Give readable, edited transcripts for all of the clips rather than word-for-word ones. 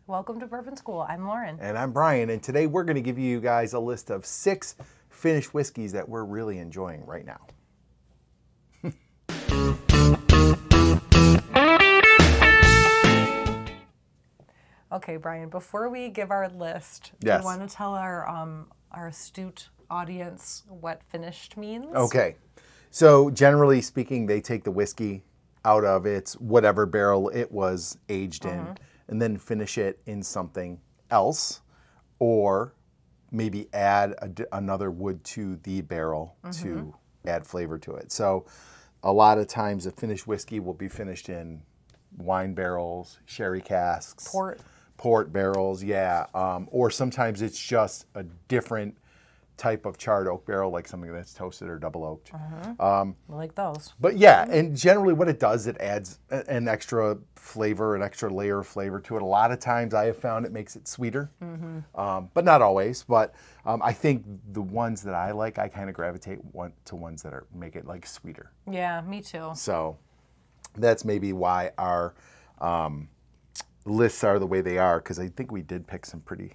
Welcome to Bourbon School. I'm Lauren. And I'm Brian, and today we're going to give you guys a list of 6 finished whiskeys that we're really enjoying right now. Okay, Brian, before we give our list, do Yes. you want to tell our astute audience what finished means? Okay, so generally speaking, they take the whiskey out of its whatever barrel it was aged in and then finish it in something else, or maybe add another wood to the barrel to add flavor to it. So a lot of times a finished whiskey will be finished in wine barrels, sherry casks, port barrels, yeah. Or sometimes it's just a different type of charred oak barrel, like something that's toasted or double oaked. I like those. But yeah, and generally what it does, it adds an extra flavor, an extra layer of flavor to it. A lot of times I have found it makes it sweeter, but not always. But I think the ones that I like, I kind of gravitate to ones that make it like sweeter. Yeah, me too. So that's maybe why our lists are the way they are, because I think we did pick some pretty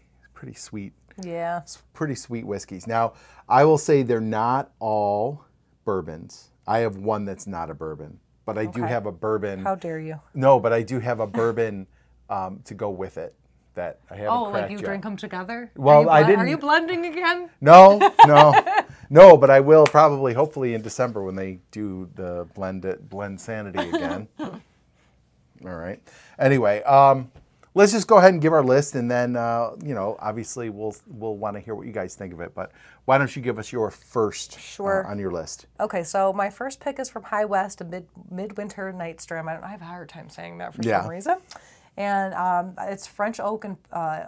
sweet. Yeah. Pretty sweet whiskeys. Now, I will say they're not all bourbons. I have one that's not a bourbon, but I do have a bourbon. How dare you? No, but I do have a bourbon to go with it that I haven't cracked like you yet. drink them together? Well, I didn't. Are you blending again? No, but I will probably, hopefully in December when they do the blend sanity again. All right. Anyway, let's just go ahead and give our list, and then obviously we'll want to hear what you guys think of it. But why don't you give us your first on your list? Okay, so my first pick is from High West, a midwinter Nightstrom. I have a hard time saying that for some reason. And it's French oak and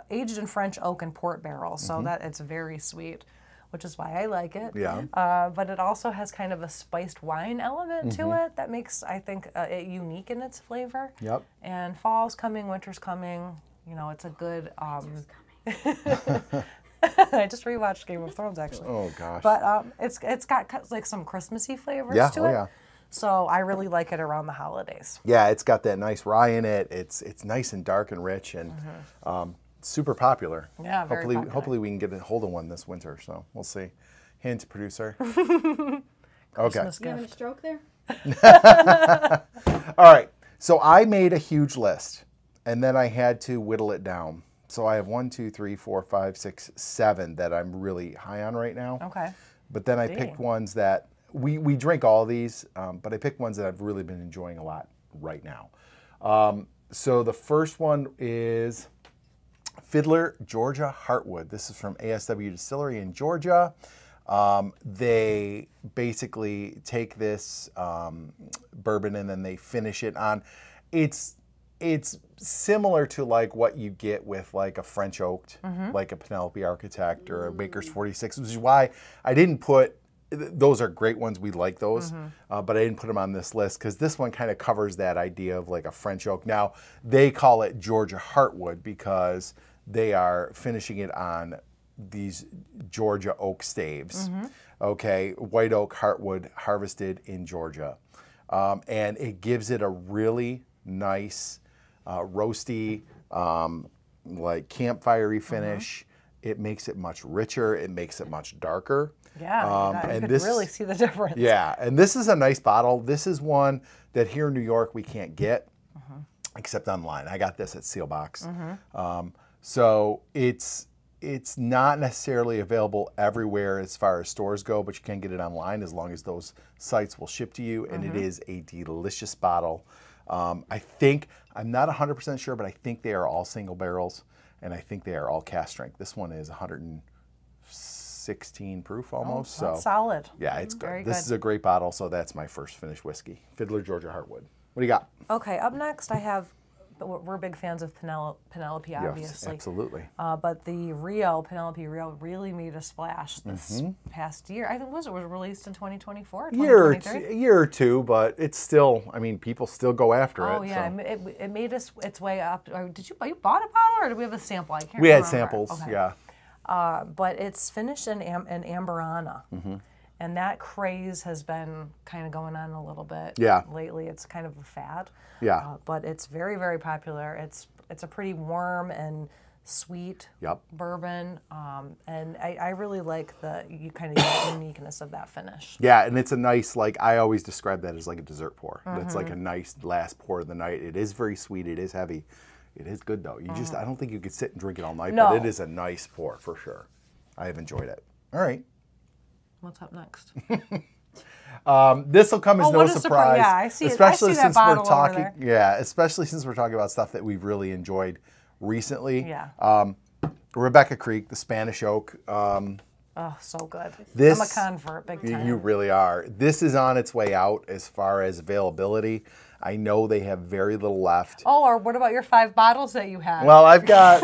aged in French oak and port barrel, so that it's very sweet, which is why I like it. Yeah. But it also has kind of a spiced wine element to it that makes, I think, it unique in its flavor. Yep. And fall's coming, winter's coming. You know, it's a good. I just rewatched Game of Thrones actually. Oh gosh. But it's got like some Christmassy flavors to it. Yeah. So I really like it around the holidays. Yeah, it's got that nice rye in it. It's nice and dark and rich and. Super popular. Yeah, very popular. Hopefully we can get a hold of one this winter, so we'll see. Hint, producer. Okay. You having a stroke there? All right, so I made a huge list, and then I had to whittle it down. So I have 1, 2, 3, 4, 5, 6, 7 that I'm really high on right now. Okay. But then I picked ones that, we drink all these, but I picked ones that I've really been enjoying a lot right now. So the first one is Fiddler Georgia Heartwood. This is from ASW Distillery in Georgia. They basically take this bourbon and then they finish it on. It's similar to like what you get with like a French oaked, like a Penelope Architect or a Baker's 46, which is why I didn't put. Those are great ones. We like those, but I didn't put them on this list because this one kind of covers that idea of like a French oak. Now, they call it Georgia Heartwood because they are finishing it on these Georgia oak staves. Okay, white oak heartwood harvested in Georgia. And it gives it a really nice, roasty, like campfire-y finish. It makes it much richer. It makes it much darker. Yeah, you could really see the difference. Yeah, and this is a nice bottle. This is one that here in New York we can't get, except online. I got this at Sealbox. So it's not necessarily available everywhere as far as stores go, but you can get it online as long as those sites will ship to you, and it is a delicious bottle. I think, I'm not 100% sure, but I think they are all single barrels, and I think they are all cask strength. This one is 116 proof almost. That's so solid. Yeah, it's good. Very This good. is a great bottle, so that's my first finished whiskey. Fiddler Georgia Heartwood. What do you got? Okay, up next I have, we're big fans of Penelope, obviously. Yes, absolutely. But the Penelope Rio really made a splash this past year. I think it was released in 2024, 2023? Year or two, but it's still, I mean, people still go after it. Oh yeah, so. it made its way up. Did you bought a bottle or did we have a sample? I can't remember. We had samples, okay. yeah. But it's finished in Amberana. And that craze has been kind of going on a little bit lately. It's kind of a fad. Yeah. But it's very, very popular. It's it's a pretty warm and sweet bourbon, and I really like you kind of get the uniqueness of that finish. Yeah, and it's a nice, like, I always describe that as like a dessert pour. It's like a nice last pour of the night. It is very sweet. It is heavy. It is good though. You just, I don't think you could sit and drink it all night, but it is a nice pour for sure. I have enjoyed it. All right. What's up next? This will come as no surprise. Yeah, I see. Especially since we're talking. Yeah, especially since we're talking about stuff that we've really enjoyed recently. Yeah. Rebecca Creek, the Spanish Oak. Oh, so good. I'm a convert, big time. You really are. This is on its way out as far as availability. I know they have very little left. Oh, or what about your 5 bottles that you had? Well, I've got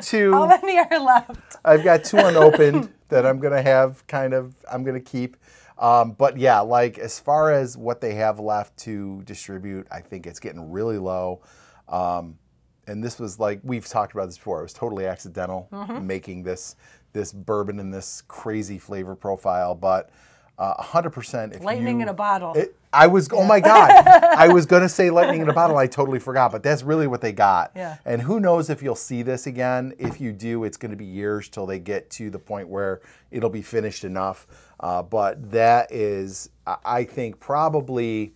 2. How many are left? I've got 2 unopened that I'm gonna have I'm gonna keep. But yeah, like as far as what they have left to distribute, I think it's getting really low. And this was like, we've talked about this before. It was totally accidental making this bourbon in this crazy flavor profile, but 100% if lightning in a bottle. Oh my God. I was going to say lightning in a bottle. I totally forgot, but that's really what they got. Yeah. And who knows if you'll see this again. If you do, it's going to be years till they get to the point where it'll be finished enough. But that is, I think, probably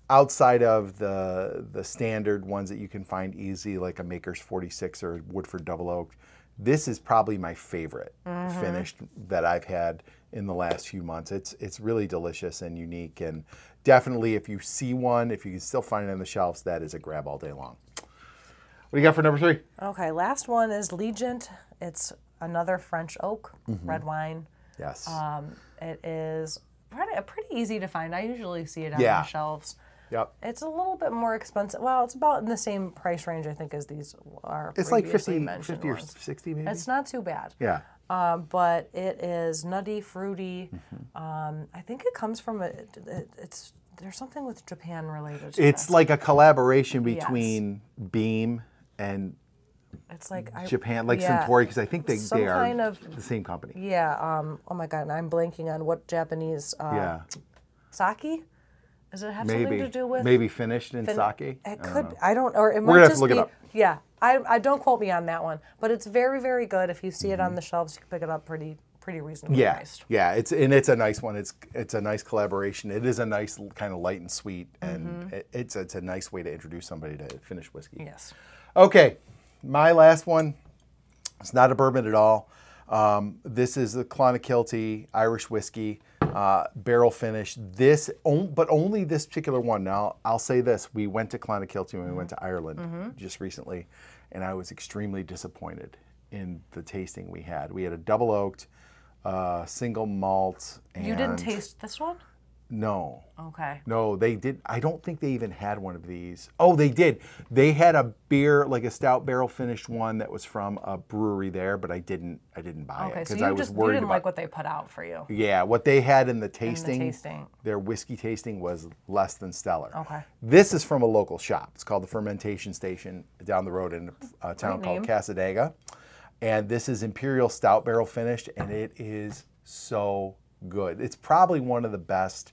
outside of the standard ones that you can find easy, like a Maker's 46 or Woodford Double Oak, this is probably my favorite finished that I've had in the last few months. It's really delicious and unique, and definitely if you see one, if you can still find it on the shelves, that is a grab all day long. What do you got for number 3? Okay, last one is Legent. It's another French oak red wine. Yes. It is pretty easy to find. I usually see it on the shelves. Yep. It's a little bit more expensive. Well, it's about in the same price range, I think, as these are. It's like 50 or ones. 60 maybe? It's not too bad. Yeah. But it is nutty, fruity. I think it comes from there's something with Japan related to It's this. like a collaboration between Beam and it's like Japan, like Suntory, because I think they are kind of, the same company. Yeah. Oh my God, and I'm blanking on what Japanese sake. Does it have something to do with maybe finished in sake? It could. I don't. Or it We're might gonna have just to look be. it up. Yeah. I don't quote me on that one, but it's very, very good. If you see it on the shelves, you can pick it up pretty reasonably priced. Yeah. It's a nice one. It's a nice collaboration. It is a nice kind of light and sweet, and it's a nice way to introduce somebody to finished whiskey. Yes. Okay, my last one. It's not a bourbon at all. This is the Clonakilty Irish whiskey. Barrel finish. But only this particular one. Now, I'll say this. We went to Clonakilty when we went to Ireland just recently, and I was extremely disappointed in the tasting we had. We had a double oaked, single malt. And you didn't taste this one? No. Okay. No, they did. I don't think they even had one of these. Oh, they did. They had a beer, like a stout barrel finished one that was from a brewery there, but I didn't buy it because I was worried you didn't about like what they put out for you. Yeah, what they had in the tasting, their whiskey tasting was less than stellar. Okay. This is from a local shop. It's called the Fermentation Station down the road in a town called Cassadaga. And this is Imperial Stout barrel finished, and it is so good. It's probably one of the best.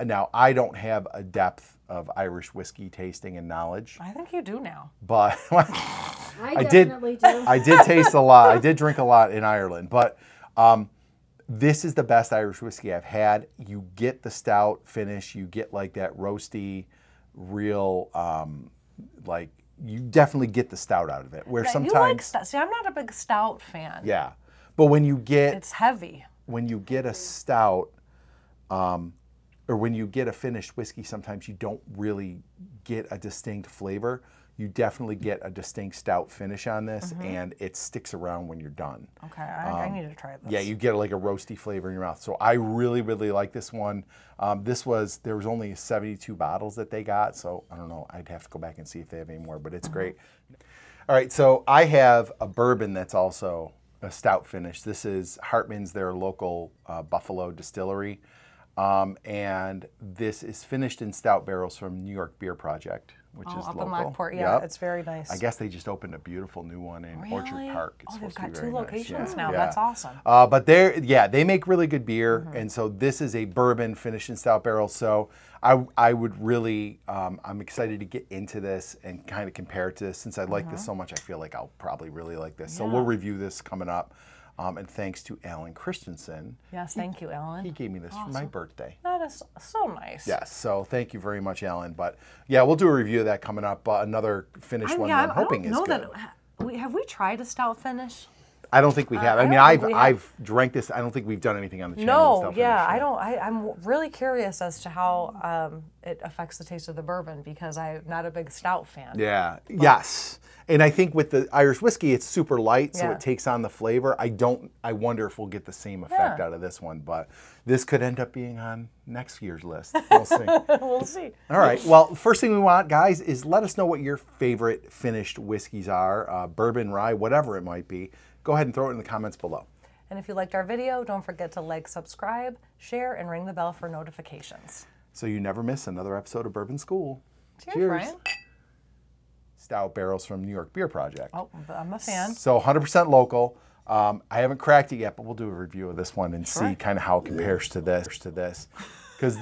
Now, I don't have a depth of Irish whiskey tasting and knowledge. I think you do now. But I definitely do. I did taste a lot. I did drink a lot in Ireland. But this is the best Irish whiskey I've had. You get the stout finish. You get like that roasty, real, like, you definitely get the stout out of it. Where sometimes you like stout. See, I'm not a big stout fan. Yeah. But when you get... It's heavy. When you get a stout... or when you get a finished whiskey, sometimes you don't really get a distinct flavor. You definitely get a distinct stout finish on this, and it sticks around when you're done. Okay, I need to try this. Yeah, you get like a roasty flavor in your mouth. So I really, really like this one. There was only 72 bottles that they got, so I don't know. I'd have to go back and see if they have any more, but it's great. All right, so I have a bourbon that's also a stout finish. This is Hartman's, their local Buffalo distillery. And this is finished in stout barrels from New York Beer Project. which is up local. in Lockport. Yeah, Yep. it's very nice. I guess they just opened a beautiful new one in Orchard Park. It's They've supposed to got be very two locations nice. now. Yeah. That's awesome. But they make really good beer, and so this is a bourbon finished in stout barrel. So I would really, I'm excited to get into this and kind of compare it to this. Since I like this so much, I feel like I'll probably really like this. So we'll review this coming up. And thanks to Alan Christensen. Yes, thank you, Alan. He gave me this for my birthday. That is so nice. Yes, so thank you very much, Alan. But yeah, we'll do a review of that coming up. Another finished one that I'm hoping is good. Have we tried a stout finish? I don't think we have. I mean, I've drank this. I don't think we've done anything on the channel. No, yeah, I don't. I'm really curious as to how it affects the taste of the bourbon because I'm not a big stout fan. Yeah. Yes. And I think with the Irish whiskey, it's super light, so it takes on the flavor. I wonder if we'll get the same effect out of this one, but this could end up being on next year's list. We'll see. We'll see. All right. Well, first thing we want, guys, is let us know what your favorite finished whiskeys are, bourbon, rye, whatever it might be. Go ahead and throw it in the comments below. And if you liked our video, don't forget to like, subscribe, share, and ring the bell for notifications. So you never miss another episode of Bourbon School. Cheers, Ryan. Stout barrels from New York Beer Project. Oh, I'm a fan. So 100% local. I haven't cracked it yet, but we'll do a review of this one and see kind of how it compares to this. Because